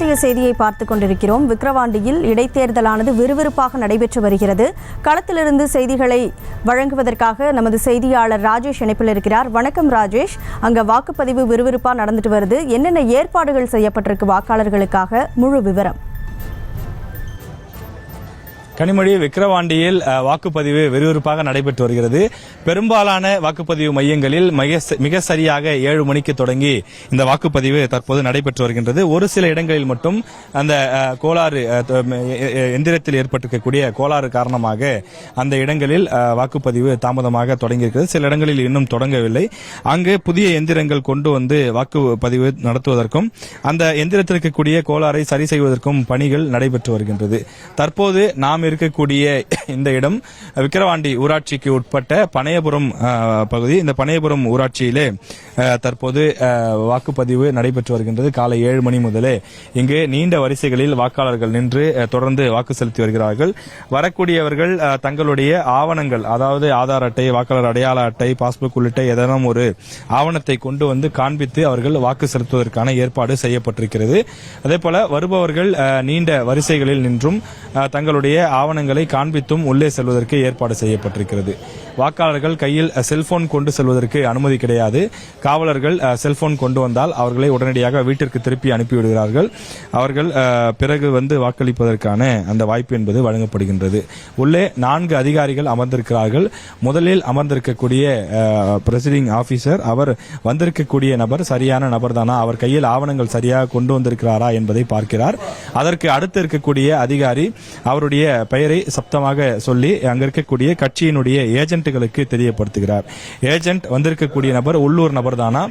தற்போதைய செய்தியை பார்த்துக் கொண்டிருக்கிறோம். விக்கிரவாண்டியில் இடைத்தேர்தலானது விறுவிறுப்பாக நடைபெற்று வருகிறது. களத்திலிருந்து செய்திகளை வழங்குவதற்காக நமது செய்தியாளர் ராஜேஷ் இணைப்பில் இருக்கிறார். வணக்கம் ராஜேஷ். அங்க வாக்குப்பதிவு விறுவிறுப்பாக நடந்துட்டு வருது. என்னென்ன ஏற்பாடுகள் செய்யப்பட்டிருக்கு வாக்காளர்களுக்காக? முழு விவரம். கனிமொழி, விக்கிரவாண்டியில் வாக்குப்பதிவு விறுவிறுப்பாக நடைபெற்று வருகிறது. பெரும்பாலான வாக்குப்பதிவு மையங்களில் மிக சரியாக 7 மணிக்கு தொடங்கி இந்த வாக்குப்பதிவு தற்போது நடைபெற்று வருகின்றது. ஒரு சில இடங்களில் மட்டும் அந்த கோளாறு எந்திரத்தில் ஏற்பட்டிருக்கக்கூடிய கோளாறு காரணமாக அந்த இடங்களில் வாக்குப்பதிவு தாமதமாக தொடங்கியிருக்கிறது. சில இடங்களில் இன்னும் தொடங்கவில்லை. அங்கு புதிய எந்திரங்கள் கொண்டு வந்து வாக்குப்பதிவு நடத்துவதற்கும் அந்த எந்திரத்தில் இருக்கக்கூடிய கோளாறை சரி செய்வதற்கும் பணிகள் நடைபெற்று வருகின்றது. தற்போது நாம் இருக்கக்கூடிய இந்த இடம் விக்கிரவாண்டி ஊராட்சிக்கு உட்பட்ட பனையபுரம் பகுதி. இந்த பனையபுரம் ஊராட்சியிலே தற்போது வாக்குப்பதிவு நடைபெற்று வருகின்றது. காலை 7 மணி முதலே இங்கு நீண்ட வரிசைகளில் வாக்காளர்கள் நின்று தொடர்ந்து வாக்கு செலுத்தி வருகிறார்கள். வரக்கூடியவர்கள் தங்களுடைய ஆவணங்கள், அதாவது ஆதார் அட்டை, வாக்காளர் அடையாள அட்டை, பாஸ்புக் உள்ளிட்ட ஏதேனும் ஒரு ஆவணத்தை கொண்டு வந்து காண்பித்து அவர்கள் வாக்கு செலுத்துவதற்கான ஏற்பாடு செய்யப்பட்டிருக்கிறது. அதேபோல வருபவர்கள் நீண்ட வரிசைகளில் நின்றும் தங்களுடைய ஆவணங்களை காண்பித்தும் உள்ளே செல்வதற்கு ஏற்பாடு செய்யப்பட்டிருக்கிறது. வாக்காளர்கள் கையில் செல்போன் கொண்டு செல்வதற்கு அனுமதி கிடையாது. காவலர்கள் செல்போன் கொண்டு வந்தால் அவர்களை உடனடியாக வீட்டிற்கு திருப்பி அனுப்பிவிடுகிறார்கள். அவர்கள் பிறகு வந்து வாக்களிப்பதற்கான அந்த வாய்ப்பு என்பது வழங்கப்படுகின்றது. உள்ளே 4 அதிகாரிகள் அமர்ந்திருக்கிறார்கள். முதலில் அமர்ந்திருக்கக்கூடிய பிரெசிடிங் ஆபீசர், அவர் வந்திருக்கக்கூடிய நபர் சரியான நபர் தானா, அவர் கையில் ஆவணங்கள் சரியாக கொண்டு வந்திருக்கிறாரா என்பதை பார்க்கிறார். அதற்கு அடுத்து இருக்கக்கூடிய அதிகாரி அவருடைய பெயரை சப்தமாக சொல்லி அங்க இருக்கக்கூடிய கட்சியினுடைய ஏஜென்ட்டுகளுக்கு தெரியப்படுத்துகிறார். ஏஜென்ட் வந்திருக்கக்கூடிய நபர் உள்ளூர் நபர் தானா,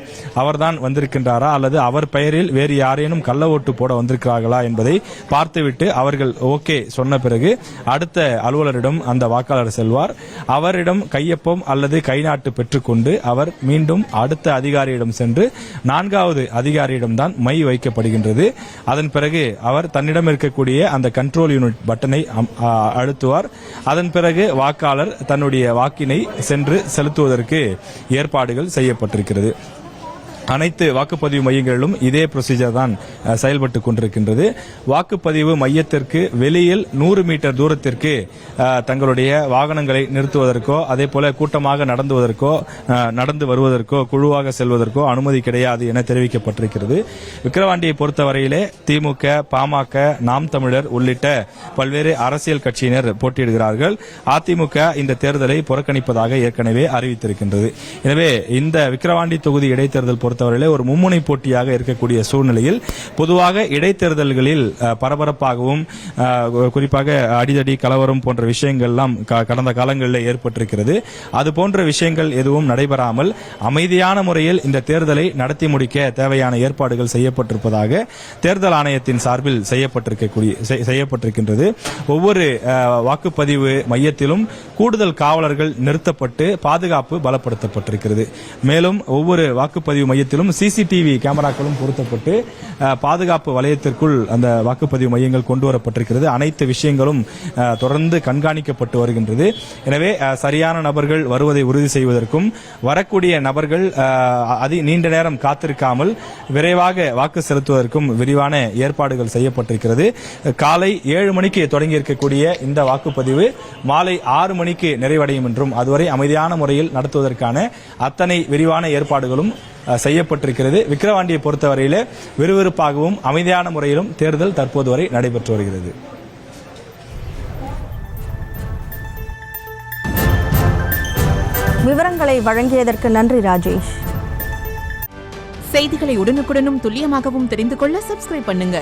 அவர்தான் வந்திருக்கின்றாரா அல்லது அவர் பெயரில் வேறு யாரேனும் கள்ள ஓட்டு போட வந்திருக்கிறார்களா என்பதை பார்த்துவிட்டு அவர்கள் ஓகே சொன்ன பிறகு அடுத்த அலுவலரிடம் அந்த வாக்காளர் செல்வார். அவரிடம் கையொப்பம் அல்லது கைநாட்டு பெற்றுக்கொண்டு அவர் மீண்டும் அடுத்த அதிகாரியிடம் சென்று 4வது அதிகாரியிடம்தான் மை வைக்கப்படுகின்றது. அதன் பிறகு அவர் தன்னிடம் இருக்கக்கூடிய அந்த கண்ட்ரோல் யூனிட் பட்டனை அழுத்துவார். அதன் பிறகு வாக்காளர் தன்னுடைய வாக்கினை சென்று செலுத்துவதற்கு ஏற்பாடுகள் செய்யப்பட்டிருக்கிறது. அனைத்து வாக்குப்பதிவு மையங்களிலும் இதே ப்ரொசீஜர் தான் செயல்பட்டுக் கொண்டிருக்கின்றது. வாக்குப்பதிவு மையத்திற்கு வெளியில் 100 மீட்டர் தூரத்திற்கு தங்களுடைய வாகனங்களை நிறுத்துவதற்கோ அதே போல கூட்டமாக நடந்து வருவதற்கோ குழுவாக செல்வதற்கோ அனுமதி கிடையாது என தெரிவிக்கப்பட்டிருக்கிறது. விக்கிரவாண்டியை பொறுத்தவரையிலே திமுக, பாமக, நாம் தமிழர் உள்ளிட்ட பல்வேறு அரசியல் கட்சியினர் போட்டியிடுகிறார்கள். அதிமுக இந்த தேர்தலை புறக்கணிப்பதாக ஏற்கனவே அறிவித்திருக்கின்றது. எனவே இந்த விக்கிரவாண்டி தொகுதி இடைத்தேர்தல் பொறுத்தவரையிலே ஒரு மும்முனை போட்டியாக இருக்கக்கூடிய சூழ்நிலையில் பொதுவாக இடைத்தேர்தல்களில் பரபரப்பாகவும் குறிப்பாக அடிதடி, கலவரம் போன்ற விஷயங்கள் எல்லாம் கடந்த காலங்களில் ஏற்பட்டிருக்கிறது. அது போன்ற விஷயங்கள் எதுவும் நடைபெறாமல் அமைதியான முறையில் இந்த தேர்தலை நடத்தி முடிக்க தேவையான ஏற்பாடுகள் செய்யப்பட்டிருப்பதாக தேர்தல் ஆணையத்தின் சார்பில் செய்யப்பட்டிருக்கின்றது. ஒவ்வொரு வாக்குப்பதிவு மையத்திலும் கூடுதல் காவலர்கள் நிறுத்தப்பட்டு பாதுகாப்பு பலப்படுத்தப்பட்டிருக்கிறது. மேலும் ஒவ்வொரு வாக்குப்பதிவு மையத்திலும் சிசிடிவி கேமராக்களும் பொருத்தப்பட்டு பாதுகாப்பு வலயத்திற்குள் அந்த வாக்குப்பதிவு மையங்கள் கொண்டு வரப்பட்டிருக்கிறது. அனைத்து விஷயங்களும் தொடர்ந்து கண்காணிக்கப்பட்டு வருகின்றது. எனவே சரியான நபர்கள் வருவதை உறுதி செய்வதற்கும் வரக்கூடிய நபர்கள் நீண்ட நேரம் காத்திருக்காமல் விரைவாக வாக்கு செலுத்துவதற்கும் விரிவான ஏற்பாடுகள் செய்யப்பட்டிருக்கிறது. காலை 7 மணிக்கு தொடங்கி இருக்கக்கூடிய இந்த வாக்குப்பதிவு மாலை 6 மணிக்கு நிறைவடையும் என்றும் அதுவரை அமைதியான முறையில் நடத்துவதற்கான அத்தனை விரிவான ஏற்பாடுகளும் செய்யப்பட்டிருக்கிறது. விக்கிரவாண்டியை பொறுத்தவரையிலே விறுவிறுப்பாகவும் அமைதியான முறையிலும் தேர்தல் தற்போது வரை நடைபெற்று வருகிறது. விவரங்களை வழங்கியதற்கு நன்றி ராஜேஷ். செய்திகளை உடனுக்குடனும் துல்லியமாகவும் தெரிந்து கொள்ள சப்ஸ்கிரைப் பண்ணுங்க.